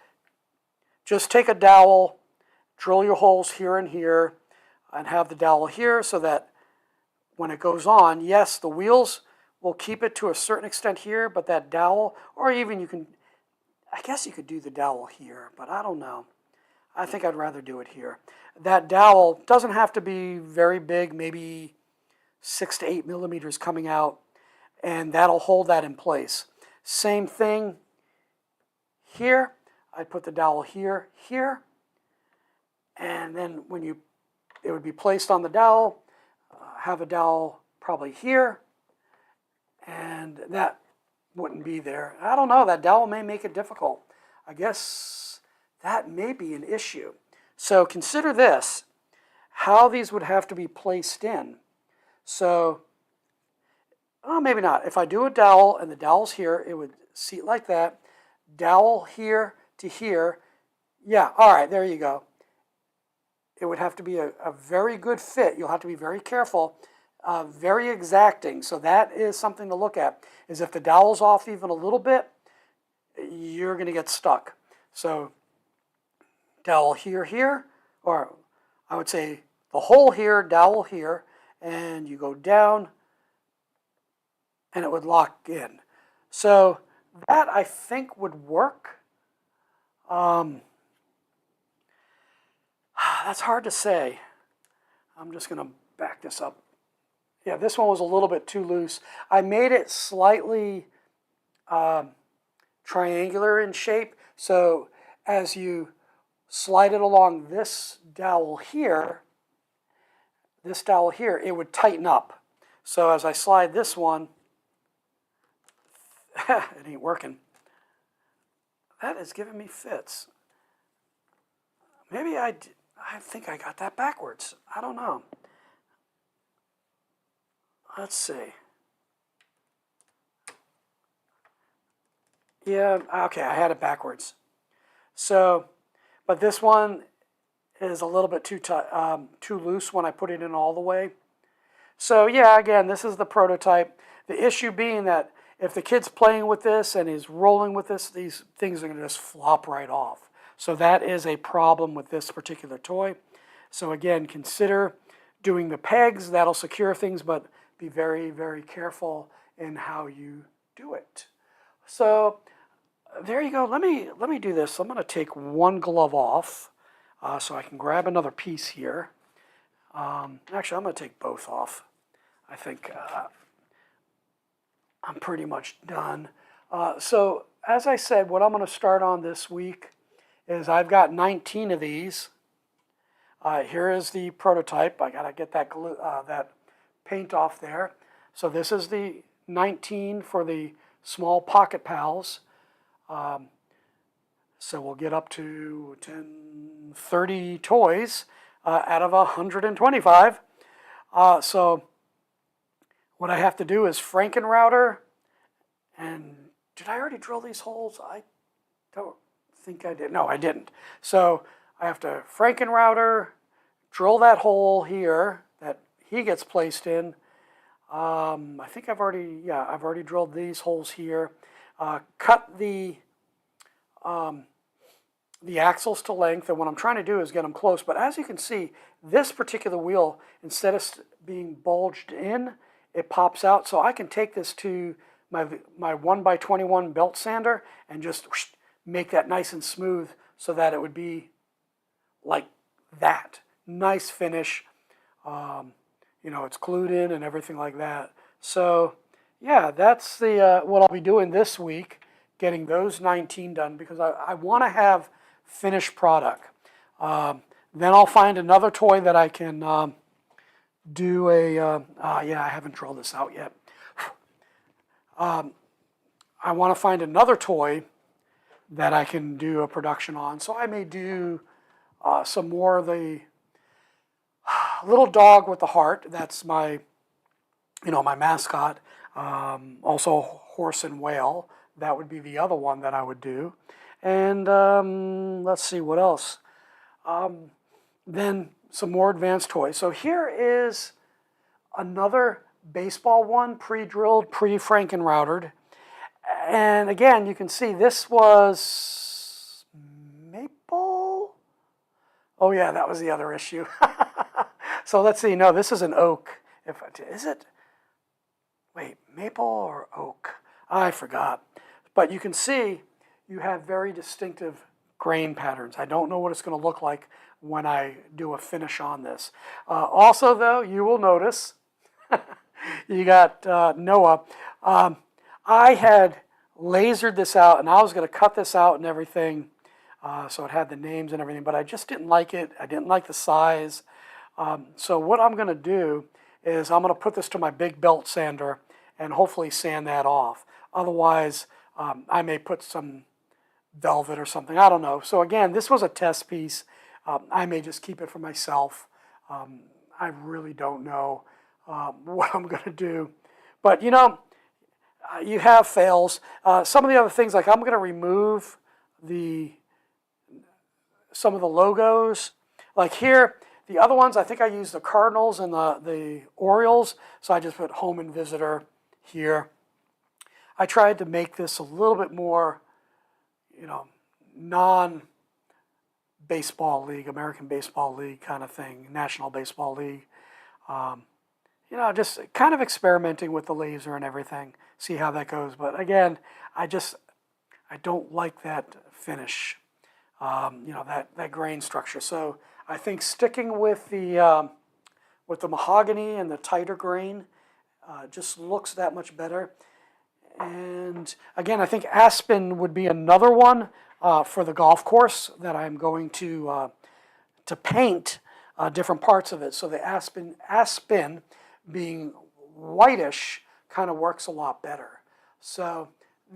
just take a dowel, drill your holes here and here, and have the dowel here so that when it goes on, yes, the wheels will keep it to a certain extent here, but that dowel, or even you can, I guess you could do the dowel here, but I don't know. I think I'd rather do it here. That dowel doesn't have to be very big, maybe 6 to 8 millimeters coming out, and that'll hold that in place. Same thing here. I put the dowel here, here, and then it would be placed on the dowel, have a dowel probably here, and that wouldn't be there. I don't know, that dowel may make it difficult. I guess that may be an issue. So consider this, how these would have to be placed in. So, oh, maybe not. If I do a dowel and the dowel's here, it would seat like that. Dowel here to here. Yeah, all right, there you go. It would have to be a very good fit. You'll have to be very careful, very exacting. So that is something to look at, is if the dowel's off even a little bit, you're going to get stuck. So dowel here, here, or I would say the hole here, dowel here, and you go down, and it would lock in. So that, I think, would work. That's hard to say. I'm just going to back this up. Yeah, this one was a little bit too loose. I made it slightly triangular in shape, so as you slide it along this dowel here, it would tighten up. So as I slide this one, it ain't working. That is giving me fits. Maybe I think I got that backwards. I don't know. Let's see. Yeah, okay, I had it backwards. So, but this one is a little bit too loose when I put it in all the way. So yeah, again, this is the prototype. The issue being that if the kid's playing with this and he's rolling with this, these things are going to just flop right off. So that is a problem with this particular toy. So again, consider doing the pegs. That'll secure things, but be very, very careful in how you do it. So there you go. Let me do this. I'm going to take one glove off so I can grab another piece here. Actually, I'm going to take both off. I think I'm pretty much done. So as I said, what I'm going to start on this week is I've got 19 of these. Here is the prototype. I got to get that glue, that paint off there. So this is the 19 for the small pocket pals. So we'll get up to 30 toys out of 125. So what I have to do is Frankenrouter, and did I already drill these holes? I don't think I did. No, I didn't. So I have to Frankenrouter, drill that hole here that he gets placed in. I think I've already drilled these holes here. Cut the axles to length, and what I'm trying to do is get them close. But as you can see, this particular wheel, instead of being bulged in, it pops out. So I can take this to my 1x21 belt sander and just make that nice and smooth so that it would be like that. Nice finish. You know, it's glued in and everything like that. So yeah, that's the what I'll be doing this week, getting those 19 done, because I want to have finished product. Then I'll find another toy that I can do a, yeah, I haven't drilled this out yet. I want to find another toy that I can do a production on. So I may do some more of the little dog with the heart. That's my, my mascot. Also horse and whale. That would be the other one that I would do. And let's see what else. Then some more advanced toys. So here is another baseball one, pre-drilled, pre-Frankenroutered. And again, you can see this was maple. Oh yeah, that was the other issue. So let's see. No, this is an oak. Is it? Wait, maple or oak? I forgot. But you can see you have very distinctive grain patterns. I don't know what it's going to look like when I do a finish on this. Also, though, you will notice you got Noah. I had lasered this out, and I was going to cut this out and everything, so it had the names and everything, but I just didn't like it. I didn't like the size. So what I'm going to do is I'm going to put this to my big belt sander and hopefully sand that off. Otherwise, I may put some velvet or something. I don't know. So again, this was a test piece. I may just keep it for myself. I really don't know what I'm going to do. But, you know, you have fails. Some of the other things, like I'm going to remove some of the logos. Like here, the other ones, I think I used the Cardinals and the Orioles, so I just put home and visitor here. I tried to make this a little bit more, you know, non-baseball league, American Baseball League kind of thing, National Baseball League. You know, just kind of experimenting with the laser and everything, see how that goes. But again, I don't like that finish, you know, that grain structure. So I think sticking with the mahogany and the tighter grain just looks that much better. And again, I think aspen would be another one for the golf course that I'm going to paint different parts of it. So the aspen being whitish kind of works a lot better. So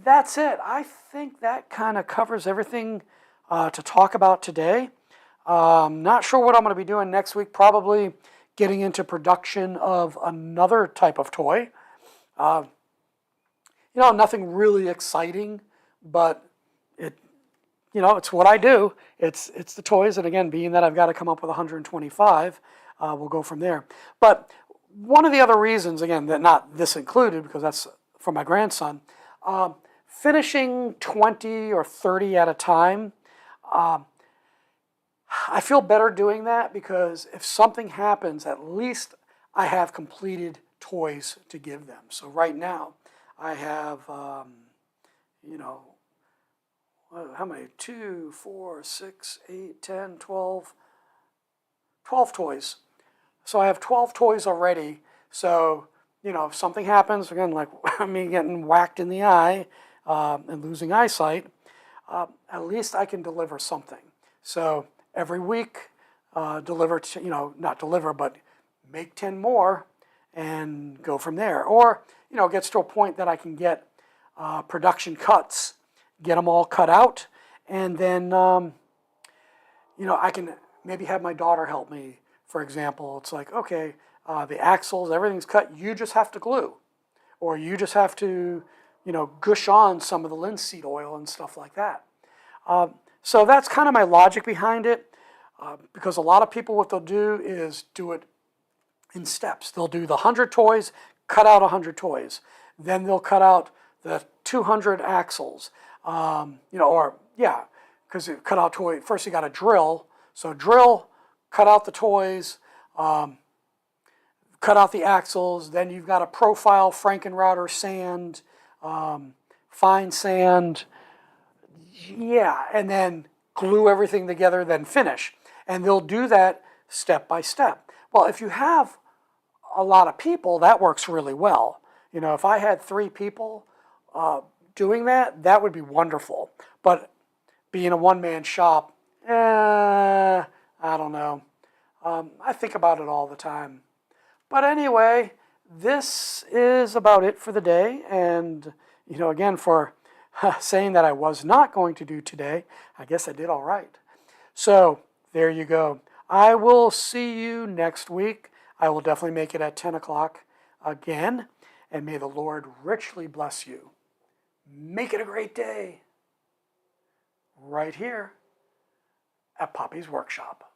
that's it. I think that kind of covers everything to talk about today. Not sure what I'm going to be doing next week. Probably getting into production of another type of toy. You know, nothing really exciting, but you know, it's what I do. It's the toys, and again, being that I've got to come up with 125, we'll go from there. But one of the other reasons, again, that not this included, because that's for my grandson, finishing 20 or 30 at a time, I feel better doing that because if something happens, at least I have completed toys to give them. So right now, I have, you know, how many? 2, 4, 6, 8, 10, 12 toys. So I have 12 toys already. So, you know, if something happens, again, like me getting whacked in the eye and losing eyesight, at least I can deliver something. So every week, deliver, you know, not deliver, but make 10 more and go from there. Or, you know, it gets to a point that I can get production cuts, get them all cut out, and then, you know, I can maybe have my daughter help me. For example, it's like, okay, the axles, everything's cut, you just have to glue. Or you just have to, you know, gush on some of the linseed oil and stuff like that. So that's kind of my logic behind it, because a lot of people, what they'll do is do it in steps. They'll do the 100 toys, cut out 100 toys. Then they'll cut out the 200 axles. You know, or, yeah, because you cut out toy, first you got to drill. So drill, cut out the toys, cut out the axles, then you've got to profile, Frankenrouter, sand, fine sand, yeah, and then glue everything together, then finish. And they'll do that step by step. Well, if you have a lot of people, that works really well. You know, if I had 3 people doing that, that would be wonderful. But being a one-man shop, I don't know. I think about it all the time. But anyway, this is about it for the day. And, you know, again, for saying that I was not going to do today, I guess I did all right. So there you go. I will see you next week. I will definitely make it at 10 o'clock again. And may the Lord richly bless you. Make it a great day right here at Poppy's Workshop.